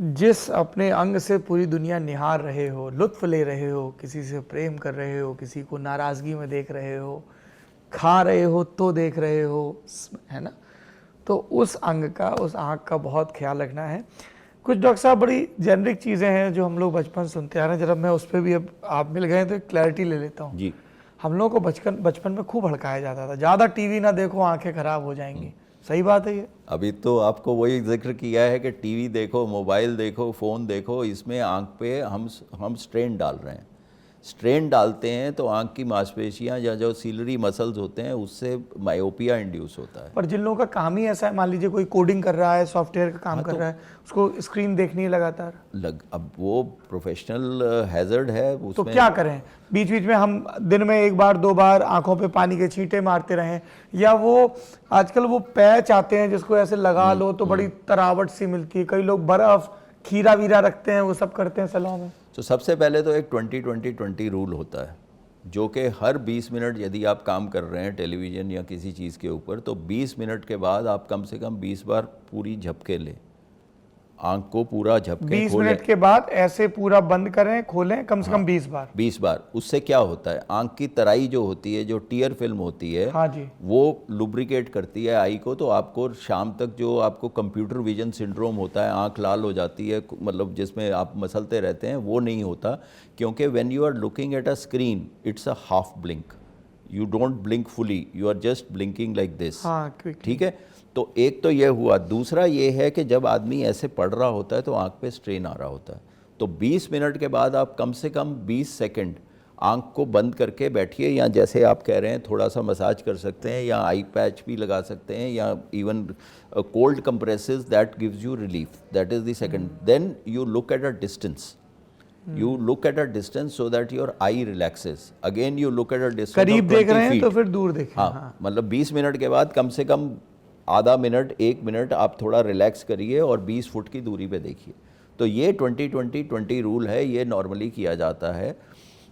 जिस अपने अंग से पूरी दुनिया निहार रहे हो, लुत्फ ले रहे हो, किसी से प्रेम कर रहे हो, किसी को नाराज़गी में देख रहे हो, खा रहे हो तो देख रहे हो, है ना। तो उस अंग का, उस आँख का बहुत ख्याल रखना है। कुछ डॉक्टर साहब बड़ी जेनरिक चीज़ें हैं जो हम लोग बचपन सुनते आ रहे हैं, जब मैं उस पर भी अब आप मिल गए तो क्लैरिटी ले लेता हूँ जी। हम लोगों को बचपन में खूब भड़काया जाता था, ज़्यादा टीवी ना देखो आंखें खराब हो जाएंगी। सही बात है ये? अभी तो आपको वही जिक्र किया है कि टीवी देखो, मोबाइल देखो, फ़ोन देखो, इसमें आँख पे हम स्ट्रेन डाल रहे हैं। स्ट्रेन डालते हैं तो आँख की मांसपेशियाँ या जो सीलरी मसल्स होते हैं उससे मायोपिया इंड्यूस होता है। पर जिन लोगों का काम ही ऐसा है, मान लीजिए कोई कोडिंग कर रहा है, सॉफ्टवेयर का काम कर रहा है, उसको स्क्रीन देखनी है लगातार, अब वो प्रोफेशनल हैजर्ड है तो उसमें। क्या करें? बीच बीच में हम दिन में एक बार दो बार आंखों पे पानी के छींटे मारते रहें, या वो आजकल वो पैच आते हैं जिसको ऐसे लगा लो तो बड़ी तरावट सी मिलती है, कई लोग बर्फ खीरा वीरा रखते हैं, वो सब करते हैं सलाह में। तो सबसे पहले तो एक 20-20-20 रूल होता है, जो कि हर 20 मिनट यदि आप काम कर रहे हैं टेलीविज़न या किसी चीज़ के ऊपर, तो 20 मिनट के बाद आप कम से कम 20 बार पूरी झपके लें, आँख को पूरा झपके 20 खोलें। मिनट के बाद ऐसे पूरा बंद करें, खोलें, कम से कम 20 बार। 20 बार। उससे क्या होता है, आँख की तराई जो होती है, जो टीयर फिल्म होती है, हाँ जी, वो लुब्रिकेट करती है आई को। तो आपको शाम तक जो आपको कंप्यूटर विजन सिंड्रोम होता है, आँख लाल हो जाती है, मतलब जिसमें आप मसलते रहते हैं, वो नहीं होता। क्योंकि when you are looking at a screen, it's a half blink, you don't blink fully, you are just blinking like this. हाँ, ठीक है। तो एक तो ये हुआ। दूसरा ये है कि जब आदमी ऐसे पढ़ रहा होता है तो आँख पे स्ट्रेन आ रहा होता है, तो 20 मिनट के बाद आप कम से कम 20 सेकंड आँख को बंद करके बैठिए, या जैसे आप कह रहे हैं थोड़ा सा मसाज कर सकते हैं, या आई पैच भी लगा सकते हैं, या even cold compresses, that gives you relief, that is the second. Then you look at a distance, you look at a distance so that your eye relaxes. Again you look at a distance करीब of देख 20 रहे हैं feet. तो फिर दूर देखें। हाँ, मतलब 20 मिनट के बाद कम से कम आधा मिनट, 1 मिनट आप थोड़ा रिलैक्स करिए और 20 फुट की दूरी पे देखिए। तो ये 20-20-20 रूल है, ये नॉर्मली किया जाता है।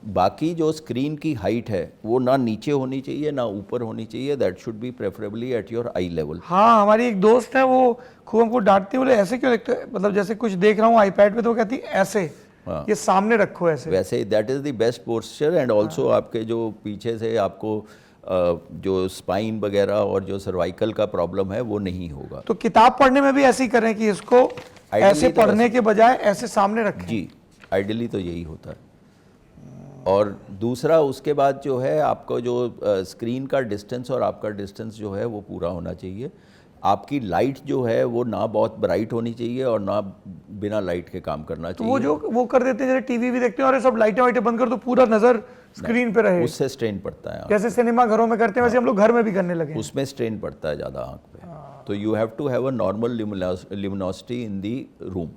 बाकी जो स्क्रीन की हाइट है वो ना नीचे होनी चाहिए ना ऊपर होनी चाहिए, that should be preferably at your I level. हाँ, हमारी एक दोस्त है, वो खूब हमको डांटती है, बोले ऐसे क्यों देखते हो? मतलब जैसे कुछ देख रहा हूँ आईपैड पे तो वो कहती है ऐसे, ये सामने रखो ऐसे। वैसे that is the best posture. And also आपके जो पीछे से आपको जो स्पाइन वगैरह और जो सर्वाइकल का प्रॉब्लम है वो नहीं होगा। तो किताब पढ़ने में भी ऐसे ही करें कि इसको ऐसे तो पढ़ने के बजाय ऐसे सामने रखें? जी, आइडियली तो यही होता है। और दूसरा उसके बाद जो है आपको जो स्क्रीन का डिस्टेंस और आपका डिस्टेंस जो है वो पूरा होना चाहिए। आपकी लाइट जो है वो ना बहुत ब्राइट होनी चाहिए और ना बिना लाइट के काम करना तो चाहिए। वो कर देते हैं, जैसे टीवी भी देखते हैं और ये सब लाइटें वाइटें बंद कर दो, पूरा नजर स्क्रीन पे रहे, उससे स्ट्रेन पड़ता है। जैसे सिनेमा घरों में करते हैं वैसे हम लोग घर में भी करने लगे हैं। उसमें स्ट्रेन पड़ता है ज़्यादा आँख पे। तो you have to have a normal luminosity in the room.